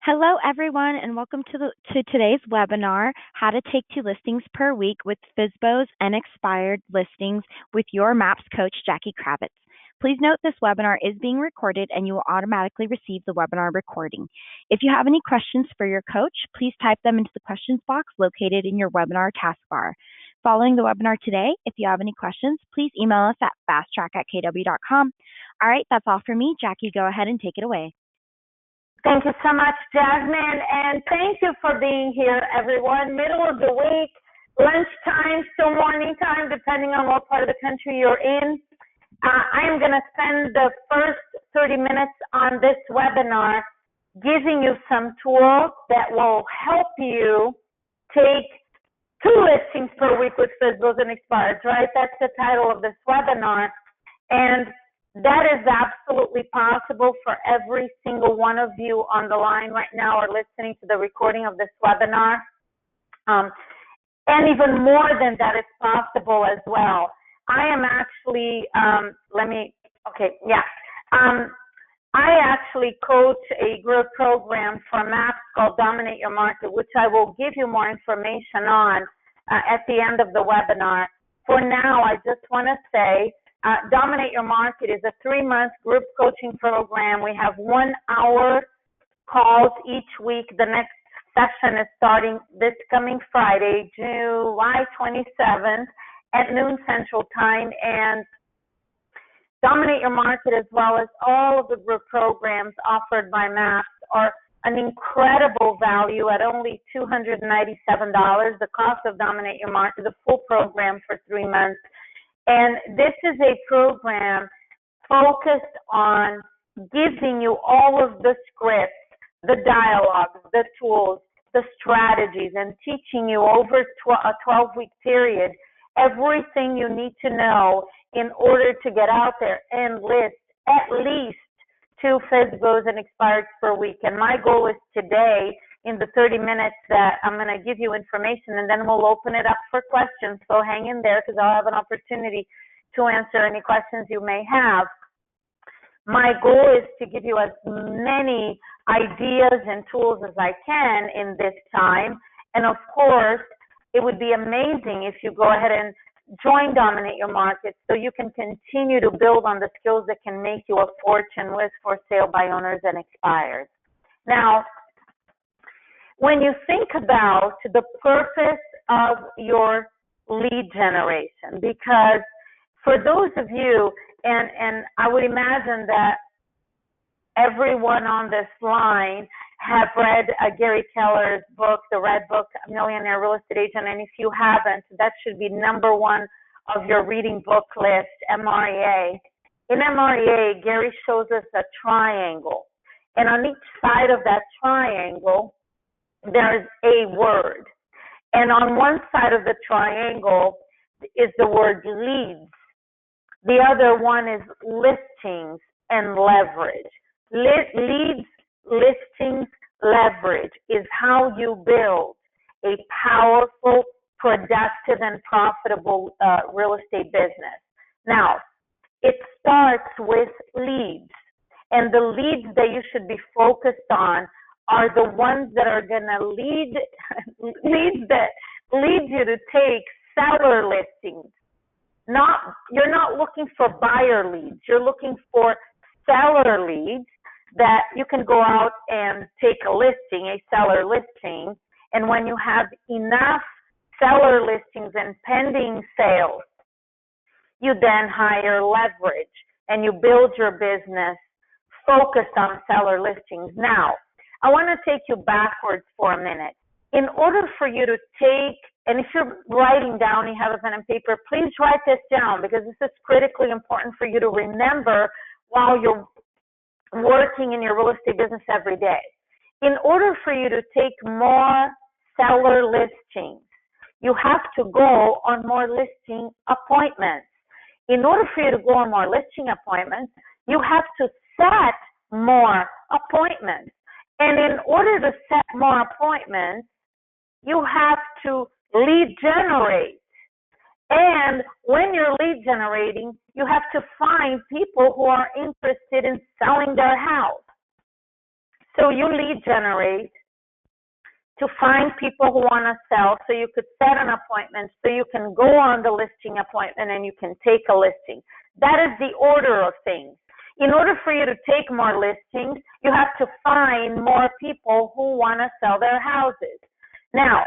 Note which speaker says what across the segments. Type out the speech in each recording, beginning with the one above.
Speaker 1: Hello, everyone, and welcome to today's webinar, How to Take 2 Listings Per Week with Fsbos and Expired Listings with your MAPS coach, Jackie Kravitz. Please note this webinar is being recorded and you will automatically receive the webinar recording. If you have any questions for your coach, please type them into the questions box located in your webinar taskbar. Following the webinar today, if you have any questions, please email us at fasttrack@kw.com. All right, that's all for me. Jackie, go ahead and take it away.
Speaker 2: Thank you so much, Jasmine, and thank you for being here, everyone. Middle of the week, lunchtime, still morning time, depending on what part of the country you're in. I am going to spend the first 30 minutes on this webinar giving you some tools that will help you take 2 listings per week with Fsbos and Expired, right? That's the title of this webinar. And that is absolutely possible for every single one of you on the line right now or listening to the recording of this webinar. And even more than that, it's possible as well. I am actually, I actually coach a group program for MAPS called Dominate Your Market, which I will give you more information on at the end of the webinar. For now, I just want to say, Dominate Your Market is a 3-month group coaching program. We have 1-hour calls each week. The next session is starting this coming Friday, July 27th at noon Central Time. And Dominate Your Market, as well as all of the group programs offered by MAPS, are an incredible value at only $297. The cost of Dominate Your Market, the full program for 3 months. And this is a program focused on giving you all of the scripts, the dialogues, the tools, the strategies, and teaching you over a 12-week period everything you need to know in order to get out there and list at least 2 Fsbos and Expireds per week. And my goal is today, in the 30 minutes that I'm going to give you information, and then we'll open it up for questions. So hang in there because I'll have an opportunity to answer any questions you may have. My goal is to give you as many ideas and tools as I can in this time. And of course, it would be amazing if you go ahead and join Dominate Your Market so you can continue to build on the skills that can make you a fortune with for sale by owners and expires. Now, when you think about the purpose of your lead generation, because for those of you, and I would imagine that everyone on this line have read Gary Keller's book, the Red Book, Millionaire Real Estate Agent, and if you haven't, that should be #1 of your reading book list, MREA. In MREA, Gary shows us a triangle, and on each side of that triangle, there is a word. And on one side of the triangle is the word leads. The other one is listings and leverage. Leads, listings, leverage is how you build a powerful, productive, and profitable real estate business. Now, it starts with leads. And the leads that you should be focused on are the ones that are going to lead you to take seller listings. You're not looking for buyer leads. You're looking for seller leads that you can go out and take a listing, a seller listing, and when you have enough seller listings and pending sales, you then hire leverage and you build your business focused on seller listings. Now, I want to take you backwards for a minute. In order for you to take, and if you're writing down, you have a pen and paper, please write this down because this is critically important for you to remember while you're working in your real estate business every day. In order for you to take more seller listings, you have to go on more listing appointments. In order for you to go on more listing appointments, you have to set more appointments. And in order to set more appointments, you have to lead generate. And when you're lead generating, you have to find people who are interested in selling their house. So So you lead generate to find people who want to sell, so you could set an appointment, so you can go on the listing appointment and you can take a listing. That is the order of things. In order for you to take more listings, you have to find more people who want to sell their houses. Now,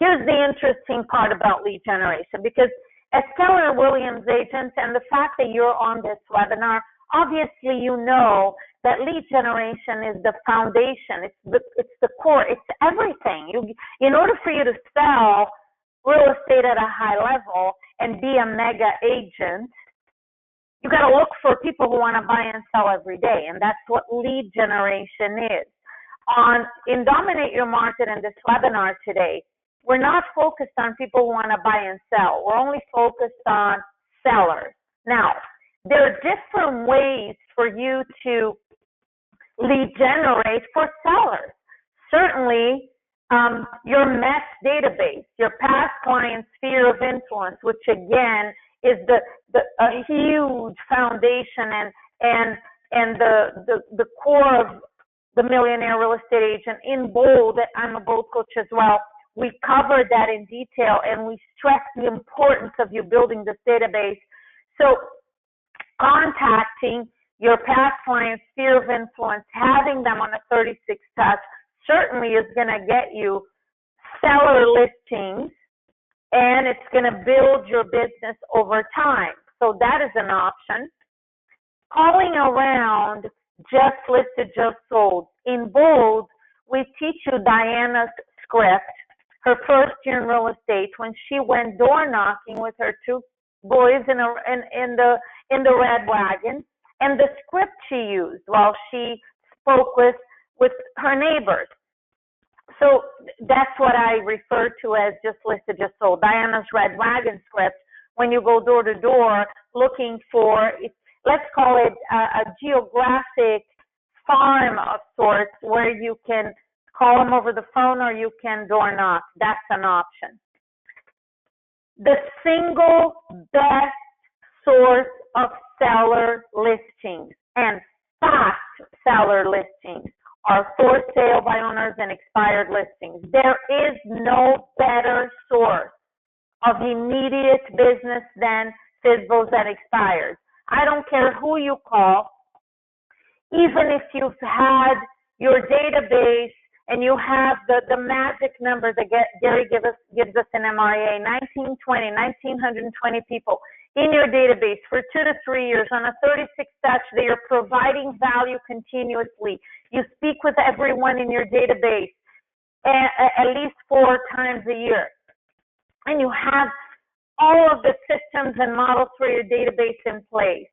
Speaker 2: here's the interesting part about lead generation, because as Keller Williams agents and the fact that you're on this webinar, obviously you know that lead generation is the foundation. It's the core. It's everything. In order for you to sell real estate at a high level and be a mega agent, you got to look for people who want to buy and sell every day, and that's what lead generation is. In Dominate Your Market in this webinar today, we're not focused on people who want to buy and sell. We're only focused on sellers. Now, there are different ways for you to lead generate for sellers. Certainly, your MES database, your past client sphere of influence, which again is a huge foundation and the core of the Millionaire Real Estate Agent. In bold, I'm a bold coach as well. We covered that in detail, and we stress the importance of you building this database. So contacting your past client sphere of influence, having them on a 36 touch, certainly is going to get you seller listings, and it's going to build your business over time. So that is an option. Calling around, just listed, just sold. In bold, we teach you Diana's script, her first year in real estate, when she went door knocking with her two boys in the red wagon, and the script she used while she spoke with her neighbors. So that's what I refer to as just listed, just sold. Diana's red wagon script, when you go door to door looking for, let's call it a geographic farm of sorts, where you can call them over the phone or you can door knock. That's an option. The single best source of seller listings and fast seller listings are for sale by owners and expired listings. There is no better source of immediate business than Fsbos and expired. I don't care who you call, even if you've had your database and you have the magic number that Gary gives us in MREA, 1920 people in your database for 2 to 3 years on a 36 touch. They are providing value continuously. You speak with everyone in your database at least 4 times a year. And you have all of the systems and models for your database in place.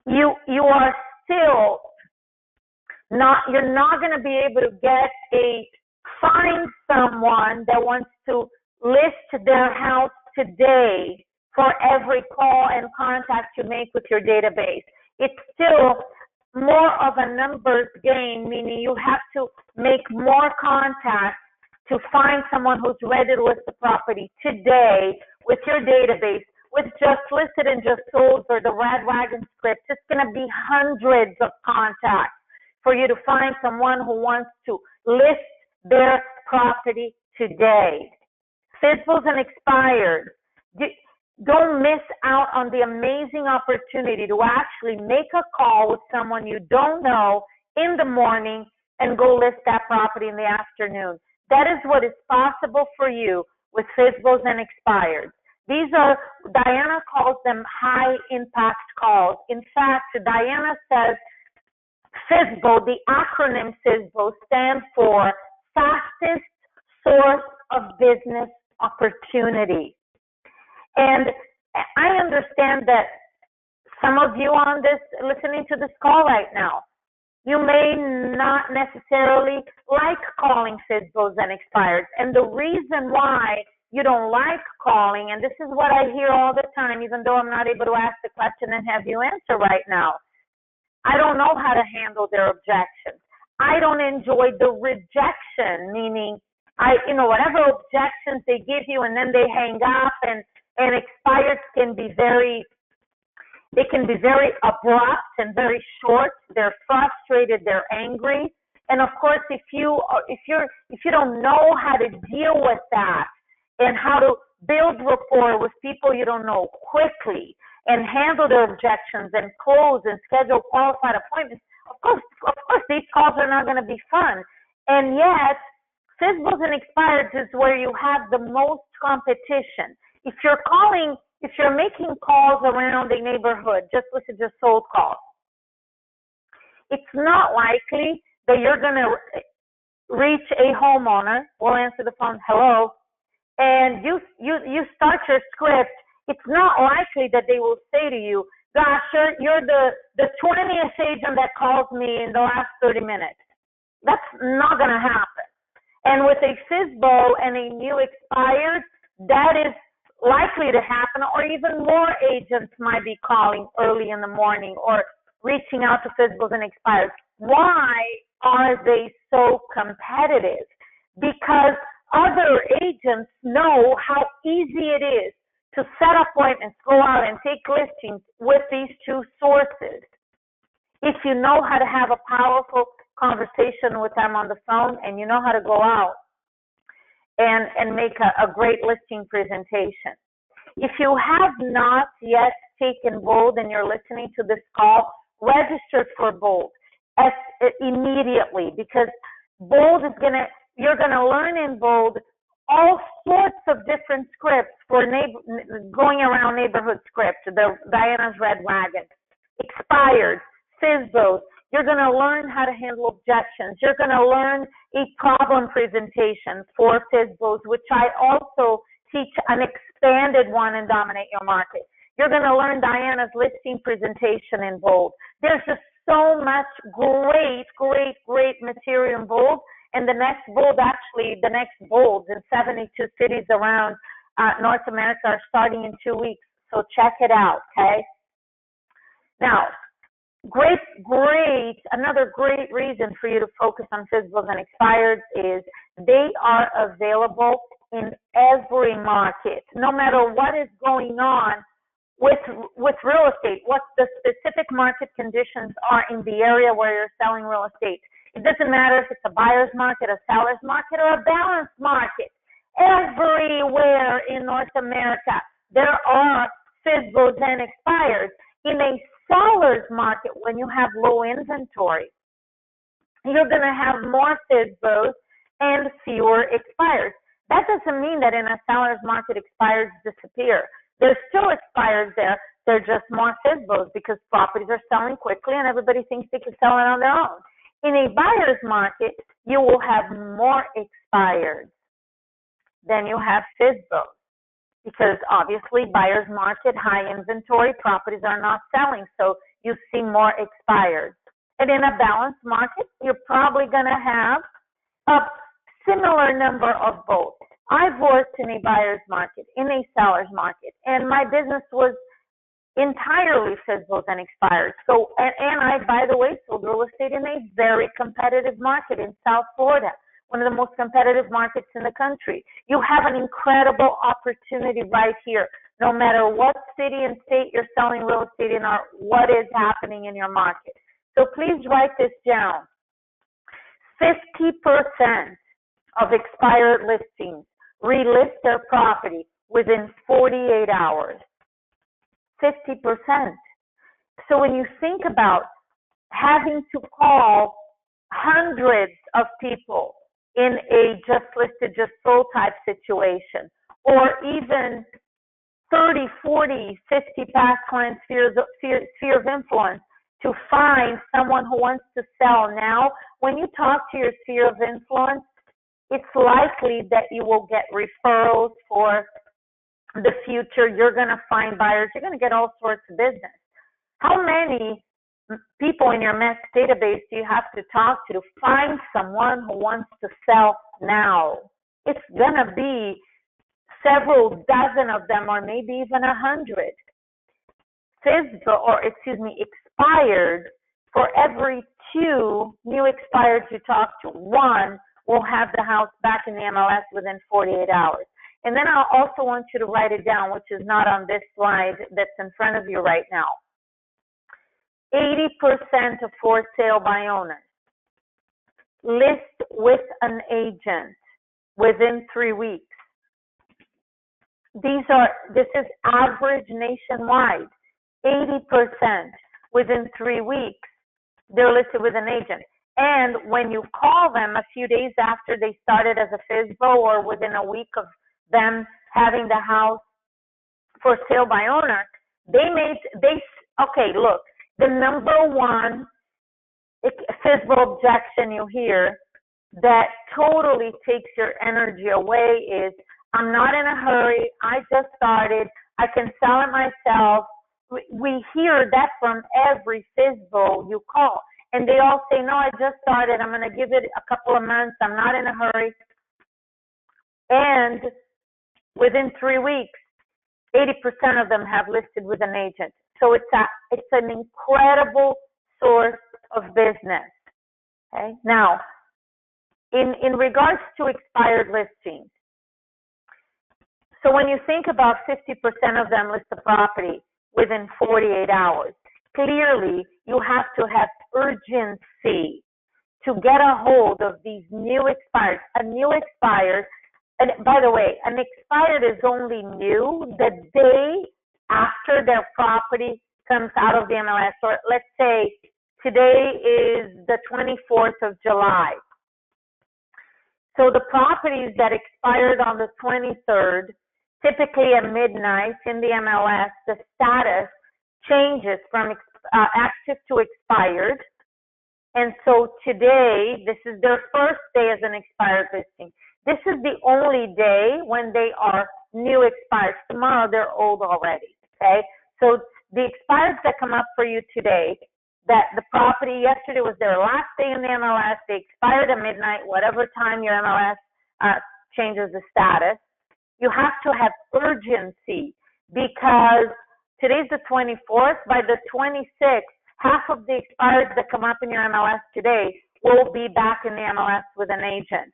Speaker 2: You are still you're not going to be able to find someone that wants to list their house today for every call and contact you make with your database. It's still more of a numbers game, meaning you have to make more contacts to find someone who's ready to list the property today with your database. With just listed and just sold or the red wagon script, it's going to be hundreds of contacts for you to find someone who wants to list their property today. Fsbos and expired. Don't miss out on the amazing opportunity to actually make a call with someone you don't know in the morning and go list that property in the afternoon. That is what is possible for you with Fsbos and expired. These are, Diana calls them high impact calls. In fact, Diana says FSBO, the acronym FSBO, stands for fastest source of business opportunity. And I understand that some of you on this, listening to this call right now, you may not necessarily like calling Fsbos and expired. And the reason why you don't like calling, and this is what I hear all the time, even though I'm not able to ask the question and have you answer right now. I don't know how to handle their objections. I don't enjoy the rejection, meaning whatever objections they give you and then they hang up, and expired can be very abrupt and very short. they're frustrated, they're angry. And of course, if you don't know how to deal with that and how to build rapport with people you don't know quickly and handle their objections and close and schedule qualified appointments, of course, these calls are not going to be fun. And yet, Fsbos and expireds is where you have the most competition. If you're making calls around a neighborhood, just listen to sold calls, it's not likely that you're going to reach a homeowner, will answer the phone, hello, and you start your script. It's not likely that they will say to you, gosh, you're the 20th agent that calls me in the last 30 minutes. That's not going to happen. And with a Fsbo and a new expired, that is likely to happen, or even more agents might be calling early in the morning or reaching out to Fsbos and expireds. Why are they so competitive? Because other agents know how easy it is to set appointments, go out and take listings with these two sources. If you know how to have a powerful conversation with them on the phone and you know how to go out and make a great listing presentation. If you have not yet taken Bold and you're listening to this call, register for Bold immediately, because Bold is you're gonna learn in Bold all sorts of different scripts for going around neighborhood scripts, the Diana's Red Wagon, expired, Fsbos. You're going to learn how to handle objections. You're going to learn a problem presentation for Fsbos, which I also teach an expanded one in Dominate Your Market. You're going to learn Diana's listing presentation in Bold. There's just so much great material in Bold. And the next Bolds in 72 cities around North America are starting in 2 weeks. So check it out, okay? Now, another great reason for you to focus on Fsbos and expireds is they are available in every market, no matter what is going on with real estate, what the specific market conditions are in the area where you're selling real estate. It doesn't matter if it's a buyer's market, a seller's market, or a balanced market. Everywhere in North America, there are Fsbos and expireds. In a seller's market, when you have low inventory, you're going to have more Fsbos and fewer expireds. That doesn't mean that in a seller's market, expireds disappear. There's still expireds there. They're just more Fsbos because properties are selling quickly and everybody thinks they can sell it on their own. In a buyer's market, you will have more expireds than you have Fsbos, because obviously buyer's market, high inventory, properties are not selling, so you see more expireds. And in a balanced market, you're probably going to have a similar number of both. I've worked in a buyer's market, in a seller's market, and my business was entirely Fsbos and expired. So, and I, by the way, sold real estate in a very competitive market in South Florida, one of the most competitive markets in the country. You have an incredible opportunity right here, no matter what city and state you're selling real estate in or what is happening in your market. So please write this down. 50% of expired listings relist their property within 48 hours. 50%. So when you think about having to call hundreds of people in a just listed, just sold type situation, or even 30, 40, 50 past client sphere of influence to find someone who wants to sell now, when you talk to your sphere of influence, it's likely that you will get referrals for the future. You're going to find buyers. You're going to get all sorts of business. How many people in your mass database do you have to talk to find someone who wants to sell now? It's going to be several dozen of them, or maybe even 100. Expired, for every 2 new expireds you talk to, 1 will have the house back in the MLS within 48 hours. And then I also want you to write it down, which is not on this slide that's in front of you right now. 80% of for sale by owners list with an agent within 3 weeks. This is average nationwide. 80% within 3 weeks, they're listed with an agent. And when you call them a few days after they started as a FSBO or within a week of them having the house for sale by owner, okay, look, the number one FSBO objection you hear that totally takes your energy away is, I'm not in a hurry, I just started, I can sell it myself. We hear that from every FSBO you call. And they all say, no, I just started, I'm going to give it a couple of months, I'm not in a hurry. And within 3 weeks, 80% of them have listed with an agent. So it's an incredible source of business. Okay. Now, in regards to expired listings, so when you think about 50% of them list the property within 48 hours, clearly you have to have urgency to get a hold of these new expired. A new expired, and by the way, an expired is only new the day after their property comes out of the MLS. Or let's say today is the 24th of July. So the properties that expired on the 23rd, typically at midnight in the MLS, the status changes from active to expired. And so today, this is their first day as an expired listing. This is the only day when they are new expired. Tomorrow, they're old already, okay? So the expireds that come up for you today, that the property yesterday was their last day in the MLS, they expired at midnight, whatever time your MLS changes the status, you have to have urgency because today's the 24th. By the 26th, half of the expireds that come up in your MLS today will be back in the MLS with an agent.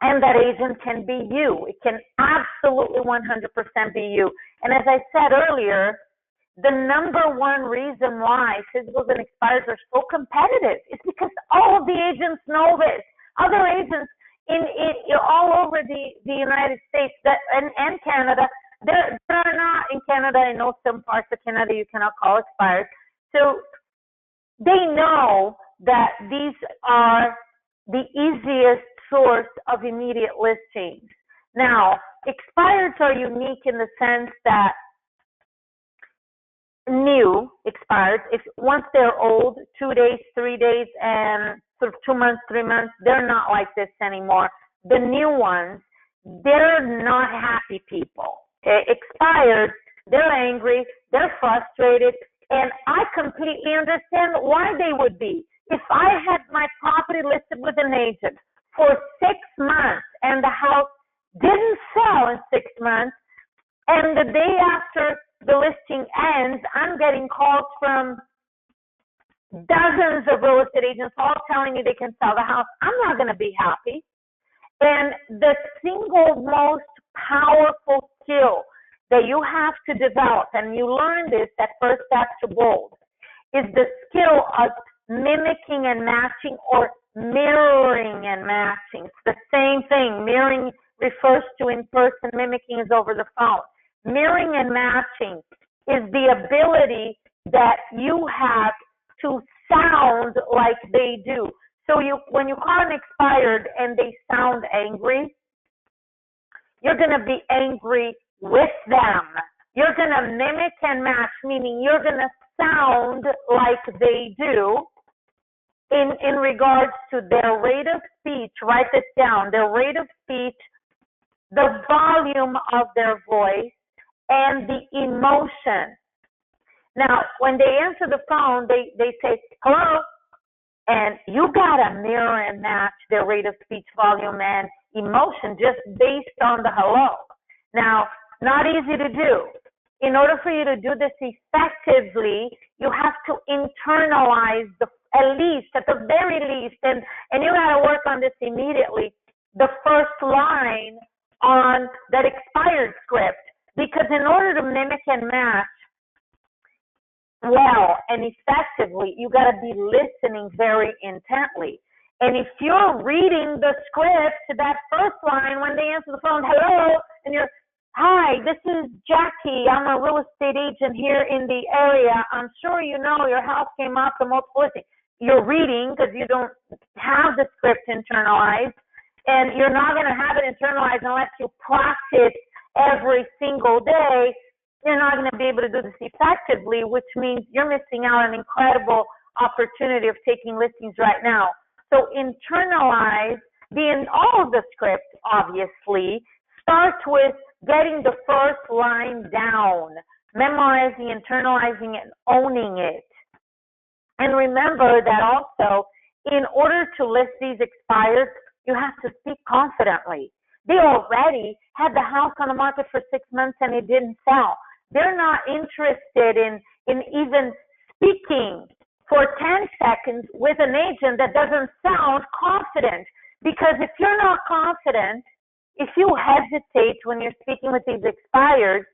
Speaker 2: And that agent can be you. It can absolutely 100% be you. And as I said earlier, the number one reason why Fsbos and expires are so competitive is because all of the agents know this. Other agents in all over the United States and Canada, they're not in Canada. I know some parts of Canada you cannot call expired. So they know that these are the easiest source of immediate listings. Now, expireds are unique in the sense that new expireds, if once they're old, 2 days, 3 days, and sort of 2 months, 3 months, they're not like this anymore. The new ones, they're not happy people. Okay? Expired, they're angry, they're frustrated, and I completely understand why they would be. If I had my property listed with an agent for 6 months and the house didn't sell in 6 months, and the day after the listing ends, I'm getting calls from dozens of real estate agents all telling me they can sell the house, I'm not going to be happy. And the single most powerful skill that you have to develop, and you learn this at First Step to Bold, is the skill of mimicking and matching, or mirroring and matching. It's the same thing. Mirroring refers to in person, mimicking is over the phone. Mirroring and matching is the ability that you have to sound like they do. So when you call an expired and they sound angry, you're going to be angry with them. You're going to mimic and match, meaning you're going to sound like they do in regards to their rate of speech. Write this down. Their rate of speech, the volume of their voice, and the emotion. Now, when they answer the phone, they say, hello, and you got to mirror and match their rate of speech, volume, and emotion just based on the hello. Now, not easy to do. In order for you to do this effectively, you have to internalize at the very least, and you got to work on this immediately, the first line on that expired script. Because in order to mimic and match, well and effectively, you got to be listening very intently. And if you're reading the script to that first line when they answer the phone, hello, and you're, hi, this is Jackie. I'm a real estate agent here in the area. I'm sure you know your house came up to multiple listings. You're reading because you don't have the script internalized, and you're not going to have it internalized unless you practice every single day. You're not going to be able to do this effectively, which means you're missing out on an incredible opportunity of taking listings right now. So internalize all of the script, obviously. Start with getting the first line down, memorizing, internalizing, and owning it. And remember that also, in order to list these expireds, you have to speak confidently. They already had the house on the market for 6 months and it didn't sell. They're not interested in even speaking for 10 seconds with an agent that doesn't sound confident. Because if you're not confident, if you hesitate when you're speaking with these expireds,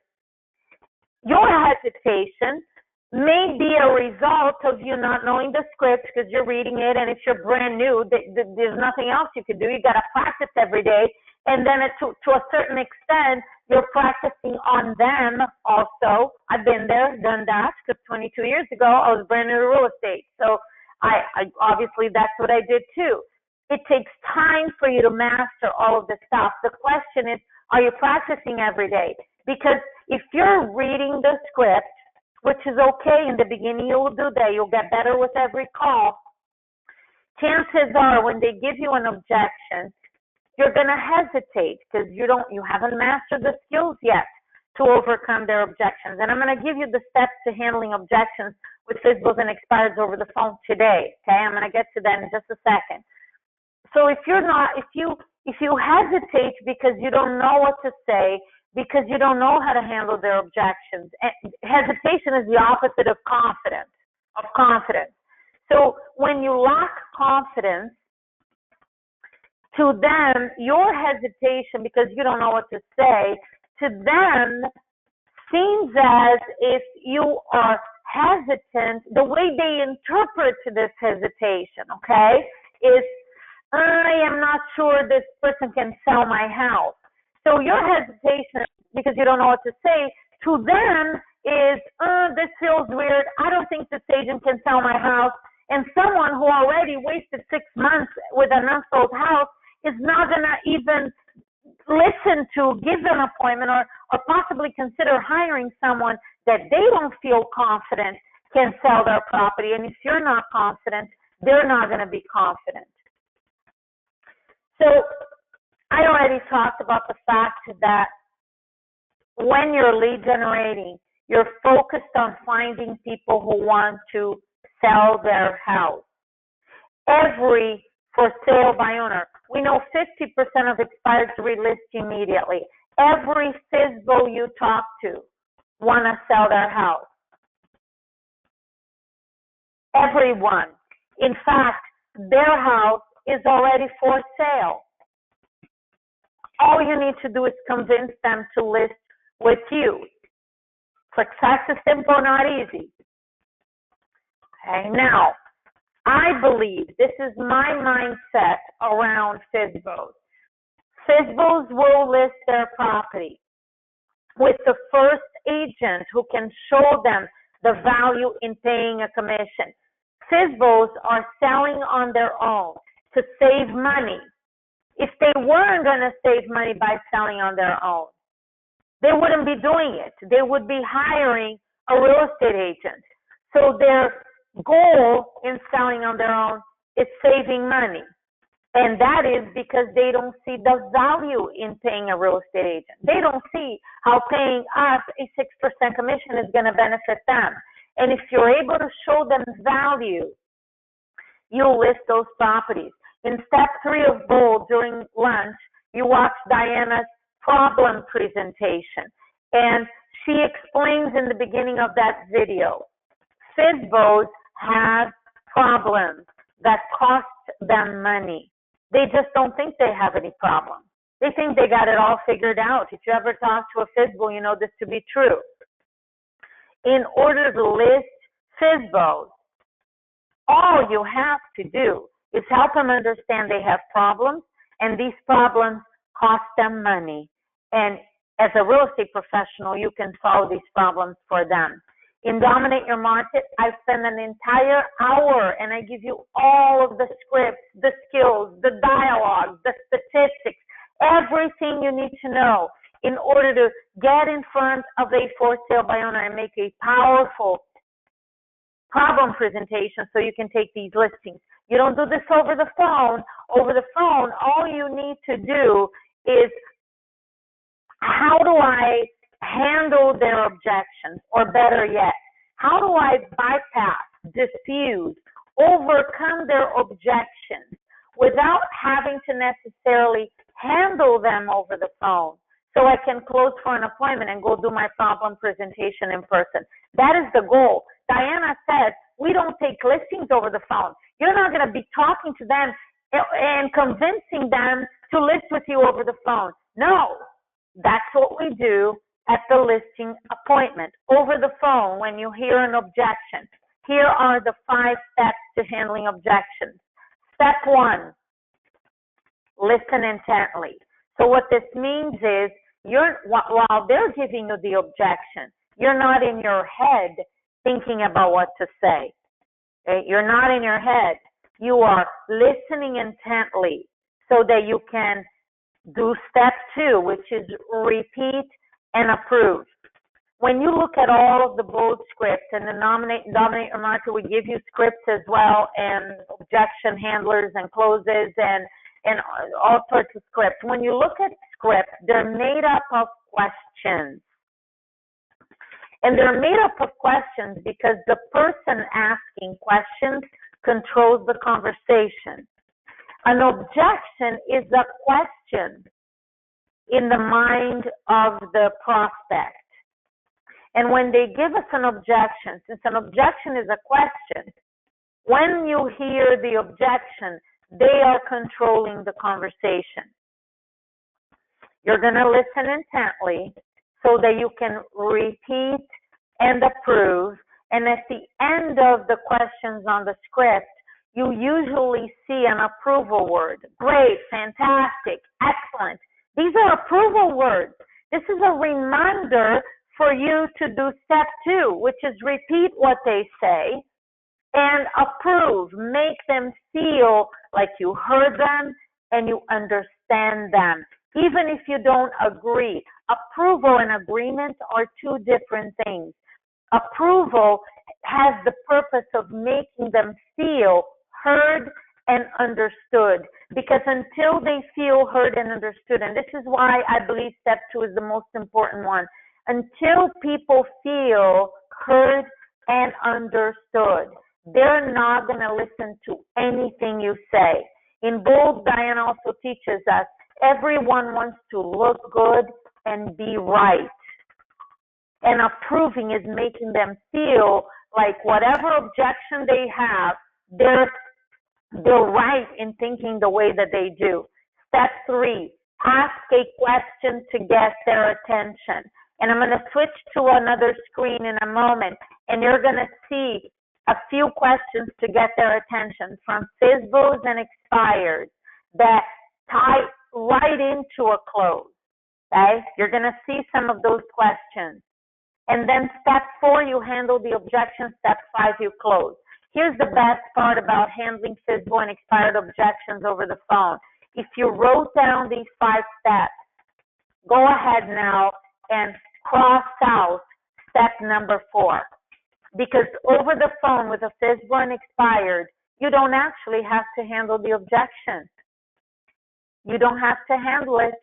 Speaker 2: your hesitation may be a result of you not knowing the script because you're reading it, and if you're brand new, there's nothing else you can do. You got to practice every day, and then to a certain extent, you're practicing on them also. I've been there, done that, because 22 years ago, I was brand new to real estate. So I obviously, that's what I did too. It takes time for you to master all of this stuff. The question is, are you practicing every day? Because if you're reading the script, which is okay in the beginning, you will do that. You'll get better with every call. Chances are when they give you an objection, you're going to hesitate because you haven't mastered the skills yet to overcome their objections. And I'm going to give you the steps to handling objections with Fsbos and expireds over the phone today. Okay, I'm going to get to that in just a second. So if you hesitate because you don't know what to say, because you don't know how to handle their objections, hesitation is the opposite of confidence. So when you lack confidence, to them, your hesitation because you don't know what to say, to them seems as if you are hesitant. The way they interpret this hesitation, okay, is I am not sure this person can sell my house. So your hesitation, because you don't know what to say, to them is, this feels weird. I don't think this agent can sell my house. And someone who already wasted 6 months with an unsold house is not going to even listen to, give an appointment, or possibly consider hiring someone that they don't feel confident can sell their property. And if you're not confident, they're not going to be confident. So I already talked about the fact that when you're lead generating, you're focused on finding people who want to sell their house. Every for sale by owner, we know 50% of expireds relist immediately. Every FSBO you talk to want to sell their house. Everyone. In fact, their house is already for sale. All you need to do is convince them to list with you. Success is simple, not easy. Okay, now, I believe, this is my mindset around Fsbos. Fsbos will list their property with the first agent who can show them the value in paying a commission. Fsbos are selling on their own to save money. If they weren't going to save money by selling on their own, they wouldn't be doing it. They would be hiring a real estate agent. So their goal in selling on their own is saving money. And that is because they don't see the value in paying a real estate agent. They don't see how paying us a 6% commission is going to benefit them. And if you're able to show them value, you'll list those properties. In step 3 of Bold, during lunch, you watch Diana's problem presentation. And she explains in the beginning of that video, Fsbos have problems that cost them money. They just don't think they have any problems. They think they got it all figured out. If you ever talk to a Fsbo, you know this to be true. In order to list Fsbos, all you have to do is help them understand they have problems, and these problems cost them money. And as a real estate professional, you can solve these problems for them. In Dominate Your Market, I spend an entire hour and I give you all of the scripts, the skills, the dialogue, the statistics, everything you need to know in order to get in front of a for sale by owner and make a powerful problem presentation so you can take these listings. You don't do this over the phone. Over the phone, all you need to do is, how do I handle their objections? Or better yet, how do I bypass, diffuse, overcome their objections without having to necessarily handle them over the phone, so I can close for an appointment and go do my problem presentation in person? That is the goal. Diana said, we don't take listings over the phone. You're not going to be talking to them and convincing them to list with you over the phone. No, that's what we do at the listing appointment. Over the phone, when you hear an objection, here are the 5 steps to handling objections. Step 1, listen intently. So what this means is, while they're giving you the objection, you're not in your head thinking about what to say. Okay? You're not in your head. You are listening intently so that you can do step 2, which is repeat and approve. When you look at all of the bold scripts and the Dominate Your Market, we give you scripts as well, and objection handlers and closes and all sorts of scripts. When you look at scripts, they're made up of questions. And they're made up of questions because the person asking questions controls the conversation. An objection is a question in the mind of the prospect. And when they give us an objection, since an objection is a question, when you hear the objection, they are controlling the conversation. You're going to listen intently so that you can repeat and approve. And at the end of the questions on the script, you usually see an approval word. Great, fantastic, excellent. These are approval words. This is a reminder for you to do step 2, which is repeat what they say and approve. Make them feel like you heard them and you understand them, even if you don't agree. Approval and agreement are 2 different things. Approval has the purpose of making them feel heard and understood, because until they feel heard and understood, and this is why I believe step 2 is the most important one, until people feel heard and understood, they're not going to listen to anything you say. In Bold, Diane also teaches us everyone wants to look good and be right. And approving is making them feel like whatever objection they have, they're right in thinking the way that they do. Step 3, ask a question to get their attention. And I'm going to switch to another screen in a moment, and you're going to see a few questions to get their attention from Fsbos and expired that tie right into a close. Okay? You're going to see some of those questions. And then step 4, you handle the objection. Step 5, you close. Here's the best part about handling Fsbo and expired objections over the phone. If you wrote down these 5 steps, go ahead now and cross out step number 4. Because over the phone with a Fsbo and expired, you don't actually have to handle the objection. You don't have to handle it.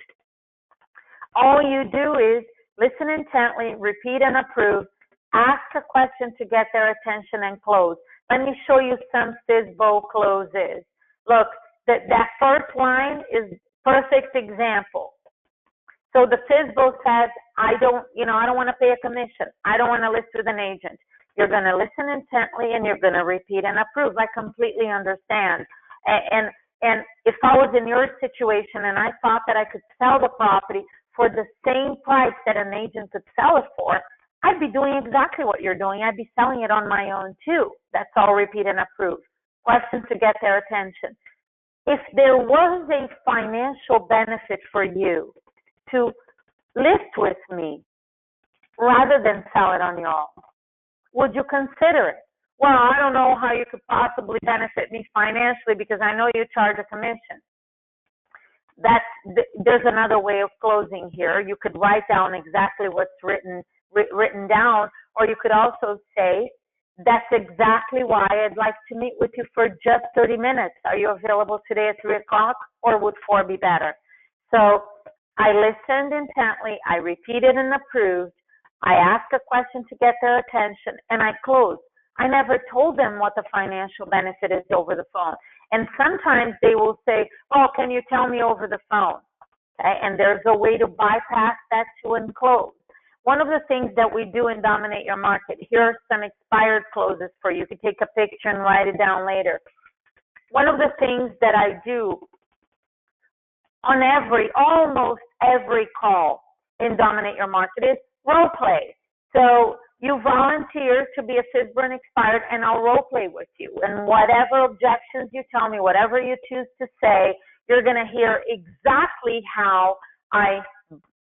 Speaker 2: All you do is listen intently, repeat and approve, ask a question to get their attention, and close. Let me show you some Fsbo closes. Look, that first line is perfect example. So the Fsbo says, I don't want to pay a commission. I don't want to list with an agent. You're going to listen intently and you're going to repeat and approve. I completely understand. And if I was in your situation and I thought that I could sell the property for the same price that an agent could sell it for, I'd be doing exactly what you're doing. I'd be selling it on my own too. That's all repeat and approve. Questions to get their attention. If there was a financial benefit for you to list with me rather than sell it on your own, would you consider it? Well, I don't know how you could possibly benefit me financially because I know you charge a commission. There's another way of closing here. You could write down exactly what's written down, or you could also say, that's exactly why I'd like to meet with you for just 30 minutes. Are you available today at 3 o'clock, or would 4 be better? So I listened intently, I repeated and approved, I asked a question to get their attention, and I closed. I never told them what the financial benefit is over the phone. And sometimes they will say, oh, can you tell me over the phone? Okay? And there's a way to bypass that to and close. One of the things that we do in Dominate Your Market, here are some expired closes for you. You can take a picture and write it down later. One of the things that I do on almost every call in Dominate Your Market is role play. So you volunteer to be a FSBO expired, and I'll role play with you. And whatever objections you tell me, whatever you choose to say, you're going to hear exactly how I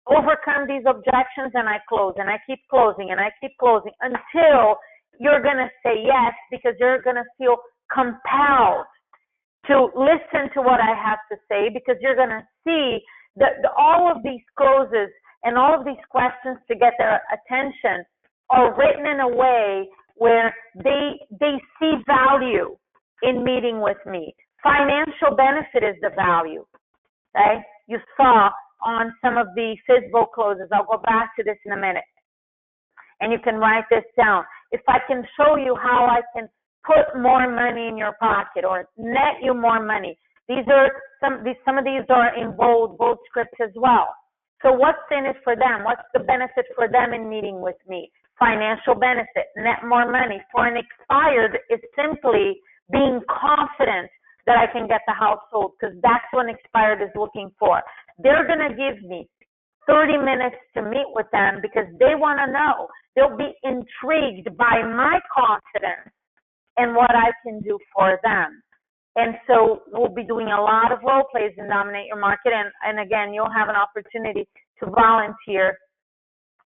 Speaker 2: overcome these objections, and I close, and I keep closing, and I keep closing until you're going to say yes, because you're going to feel compelled to listen to what I have to say, because you're going to see that all of these closes and all of these questions to get their attention are written in a way where they see value in meeting with me. Financial benefit is the value, okay? You saw on some of the FSBO closes. I'll go back to this in a minute. And you can write this down. If I can show you how I can put more money in your pocket or net you more money, some of these are in bold script as well. So what's in it for them? What's the benefit for them in meeting with me? Financial benefit, net more money. For an expired, it's simply being confident that I can get the house sold, because that's what an expired is looking for. They're going to give me 30 minutes to meet with them because they want to know. They'll be intrigued by my confidence and what I can do for them. And so we'll be doing a lot of role plays in Dominate Your Market. And again, you'll have an opportunity to volunteer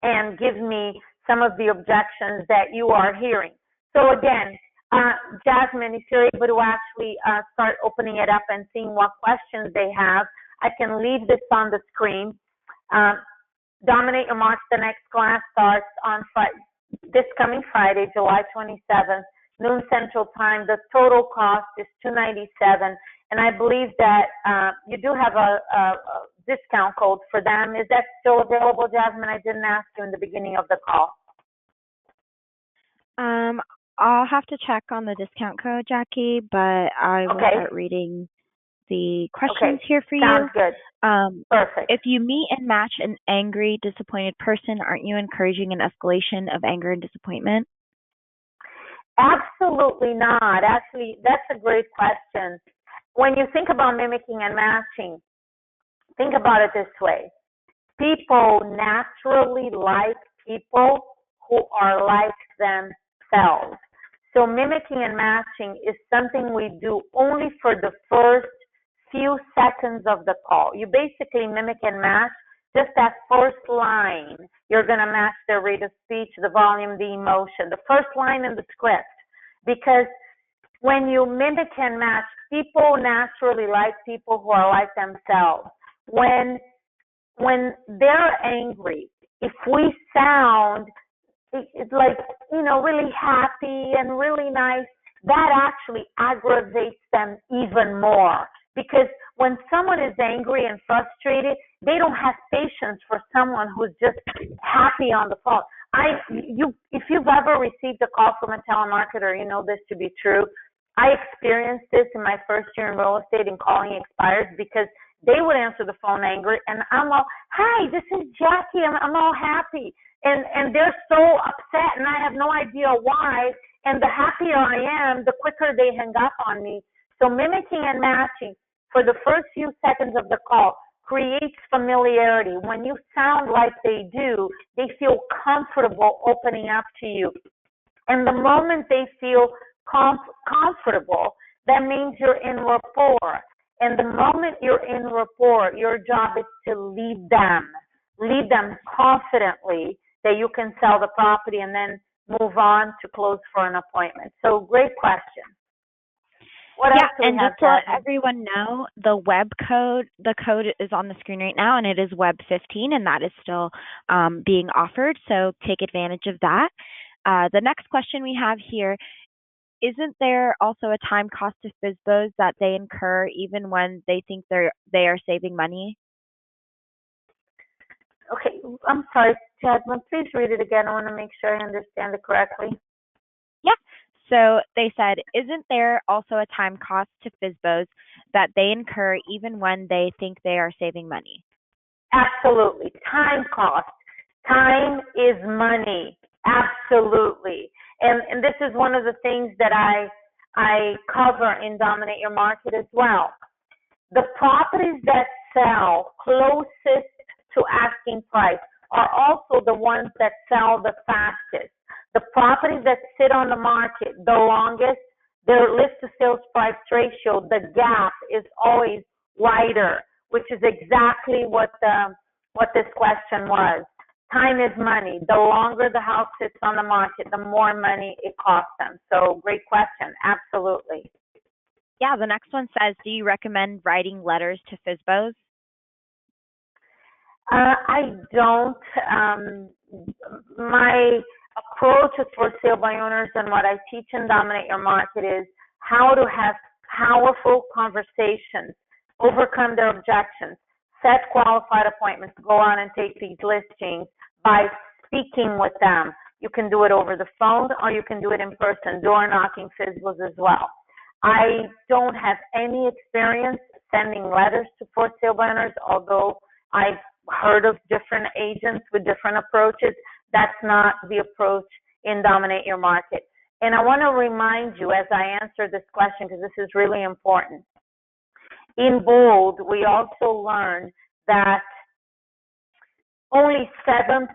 Speaker 2: and give me some of the objections that you are hearing. So again, Jasmine, if you're able to actually start opening it up and seeing what questions they have, I can leave this on the screen. Dominate Your Market, the next class starts on this coming Friday, July 27th, noon Central Time. The total cost is $297, and I believe that you do have a discount code for them. Is that still available, Jasmine? I didn't ask you in the beginning of the call.
Speaker 1: I'll have to check on the discount code, Jackie, but I will start reading the questions here for you.
Speaker 2: Sounds good. Perfect.
Speaker 1: If you meet and match an angry, disappointed person, aren't you encouraging an escalation of anger and disappointment?
Speaker 2: Absolutely not. Actually, that's a great question. When you think about mimicking and matching, think about it this way. People naturally like people who are like themselves. So mimicking and matching is something we do only for the first few seconds of the call. You basically mimic and match just that first line. You're going to match their rate of speech, the volume, the emotion, the first line in the script. Because when you mimic and match, people naturally like people who are like themselves. When they're angry, if we sound it's like, really happy and really nice, that actually aggravates them even more. Because when someone is angry and frustrated, they don't have patience for someone who's just happy on the phone. If you've ever received a call from a telemarketer, you know this to be true. I experienced this in my first year in real estate in calling expireds, because they would answer the phone angry, and I'm all, hi, this is Jackie, I'm all happy. And they're so upset, and I have no idea why. And the happier I am, the quicker they hang up on me. So mimicking and matching for the first few seconds of the call, creates familiarity. When you sound like they do, they feel comfortable opening up to you. And the moment they feel comfortable, that means you're in rapport. And the moment you're in rapport, your job is to lead them confidently that you can sell the property and then move on to close for an appointment. So great question. What else do we
Speaker 1: and
Speaker 2: have,
Speaker 1: just to let
Speaker 2: Jasmine?
Speaker 1: everyone know, the code is on the screen right now, and it is Web 15, and that is still being offered. So take advantage of that. The next question we have here: isn't there also a time cost to Fsbos that they incur even when they think they are saving money?
Speaker 2: Okay, I'm sorry, Jasmine. Please read it again. I want to make sure I understand it correctly.
Speaker 1: Yeah. So they said, isn't there also a time cost to Fsbos that they incur even when they think they are saving money?
Speaker 2: Absolutely. Time cost. Time is money. Absolutely. And this is one of the things that I cover in Dominate Your Market as well. The properties that sell closest to asking price are also the ones that sell the fastest. The properties that sit on the market the longest, their list to sales price ratio, the gap is always wider, which is exactly what this question was. Time is money. The longer the house sits on the market, the more money it costs them. So great question. Absolutely.
Speaker 1: Yeah, the next one says, do you recommend writing letters to Fsbos?
Speaker 2: I don't. My approach is for sale by owners, and what I teach in Dominate Your Market is how to have powerful conversations, overcome their objections, set qualified appointments, go out and take these listings by speaking with them. You can do it over the phone or you can do it in person, door knocking Fsbos as well. I don't have any experience sending letters to for sale by owners, although I've heard of different agents with different approaches. That's not the approach in Dominate Your Market. And I want to remind you as I answer this question, because this is really important. In bold, we also learned that only 7%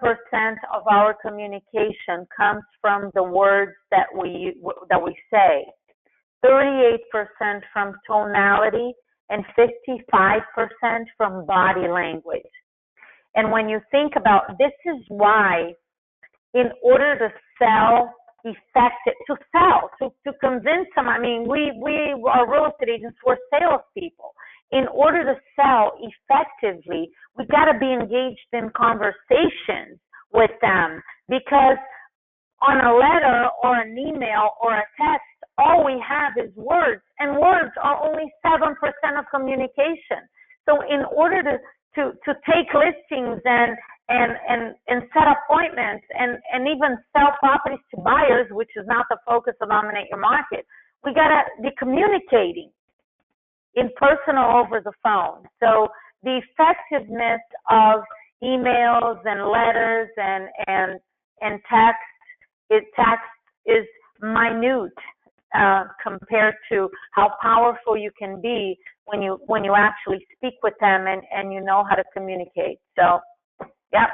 Speaker 2: of our communication comes from the words that we say, 38% from tonality, and 55% from body language. And when you think about this, is why in order to sell effective, to convince them, I mean, we are real estate agents, we're salespeople. In order to sell effectively, we got to be engaged in conversations with them, because on a letter or an email or a text, all we have is words, and words are only 7% of communication. So in order to take listings and set appointments and even sell properties to buyers, which is not the focus of Dominate Your Market, we got to be communicating in person or over the phone. So the effectiveness of emails and letters and text is minute compared to how powerful you can be when you actually speak with them and you know how to communicate. So, yep.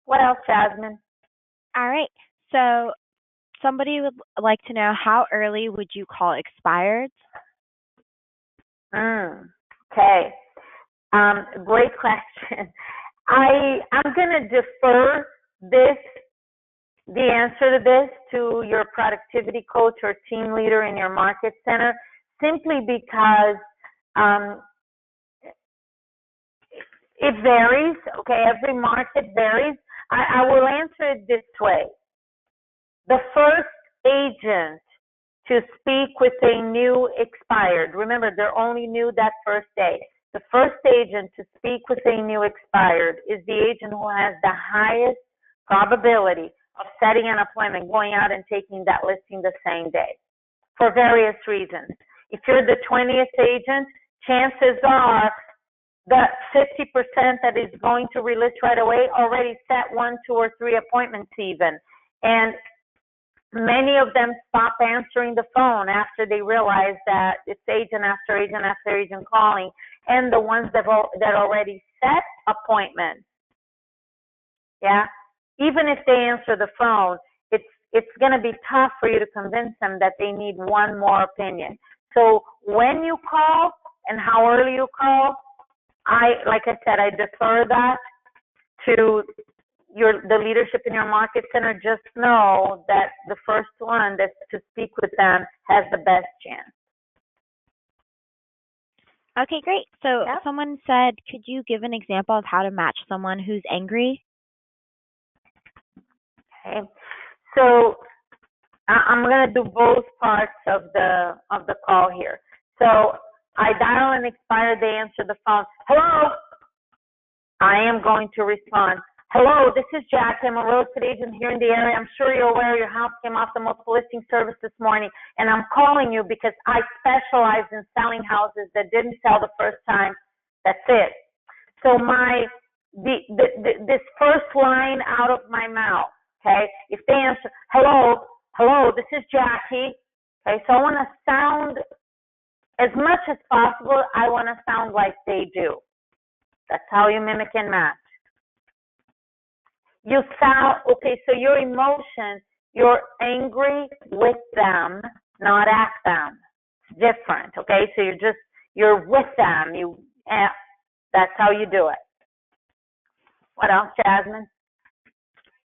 Speaker 2: What else, Jasmine?
Speaker 1: All right. So somebody would like to know, how early would you call expireds?
Speaker 2: Okay. Great question. I'm going to defer the answer to this to your productivity coach or team leader in your market center, simply because it varies. Okay, every market varies. I will answer it this way. The first agent to speak with a new expired, remember, they're only new that first day. The first agent to speak with a new expired is the agent who has the highest probability of setting an appointment, going out and taking that listing the same day, for various reasons. If you're the 20th agent, chances are that 50% that is going to relist right away already set 1, 2, or 3 appointments even. And many of them stop answering the phone after they realize that it's agent after agent after agent calling, and the ones that already set appointments. Yeah, even if they answer the phone, it's going to be tough for you to convince them that they need one more opinion. So when you call and how early you call, like I said, I defer that to the leadership in your market center. Just know that the first one that's to speak with them has the best chance.
Speaker 1: Okay, great. So someone said, could you give an example of how to match someone who's angry?
Speaker 2: Okay, so I'm going to do both parts of the call here. So I dial an expired, they answer the phone. Hello? I am going to respond. Hello, this is Jack. I'm a real estate agent here in the area. I'm sure you're aware your house came off the multiple listing service this morning, and I'm calling you because I specialize in selling houses that didn't sell the first time. That's it. So this first line out of my mouth, okay, if they answer, hello, this is Jackie, okay, so I want to sound, as much as possible, I want to sound like they do. That's how you mimic and match. You sound, okay, so your emotion, you're angry with them, not at them. It's different, okay? So you're with them. That's how you do it. What else, Jasmine?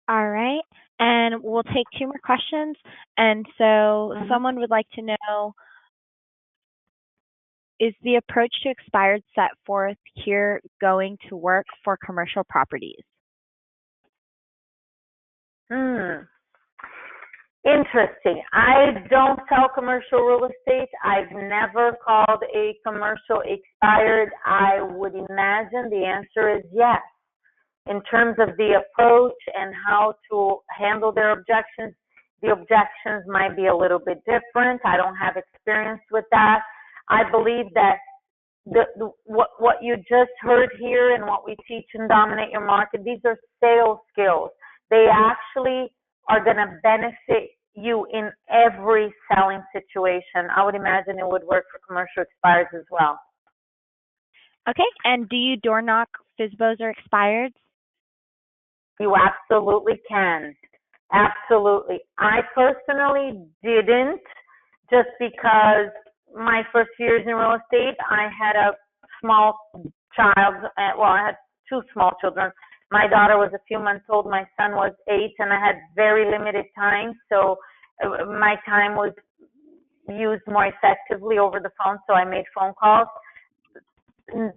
Speaker 1: All right. And we'll take 2 more questions. And so someone would like to know, is the approach to expired set forth here going to work for commercial properties?
Speaker 2: Interesting. I don't sell commercial real estate. I've never called a commercial expired. I would imagine the answer is yes. In terms of the approach and how to handle their objections, the objections might be a little bit different. I don't have experience with that. I believe that what you just heard here and what we teach in Dominate Your Market, these are sales skills. They actually are going to benefit you in every selling situation. I would imagine it would work for commercial expireds as well.
Speaker 1: Okay, and do you door knock Fsbos or expireds?
Speaker 2: You absolutely can. Absolutely. I personally didn't, just because my first few years in real estate, I had a small child. Well, I had 2 small children. My daughter was a few months old. My son was 8, and I had very limited time. So my time was used more effectively over the phone, so I made phone calls.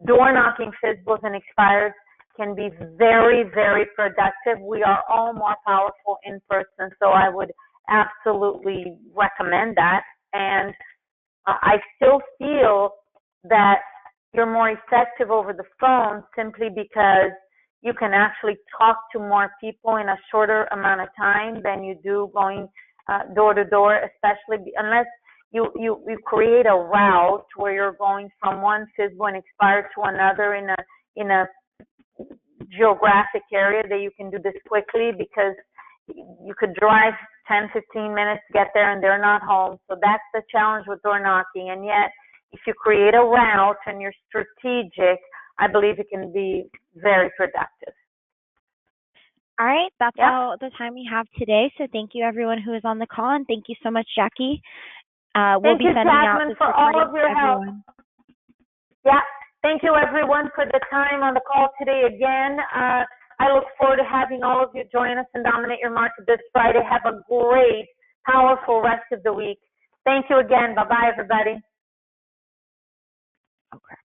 Speaker 2: Door knocking Fsbos and expireds can be very, very productive. We are all more powerful in person, so I would absolutely recommend that. And I still feel that you're more effective over the phone simply because you can actually talk to more people in a shorter amount of time than you do going door to door, especially unless you create a route where you're going from one Fsbo and expired to another in a geographic area that you can do this quickly, because you could drive 10, 15 minutes to get there and they're not home. So that's the challenge with door knocking. And yet, if you create a route and you're strategic, I believe it can be very productive.
Speaker 1: All right, that's all the time we have today. So thank you, everyone who is on the call, and thank you so much, Jackie. We'll be sending out this
Speaker 2: for all of your help. Yeah, thank you, everyone, for the time on the call today again. I look forward to having all of you join us and Dominate Your Market this Friday. Have a great, powerful rest of the week. Thank you again. Bye-bye, everybody.
Speaker 1: Okay.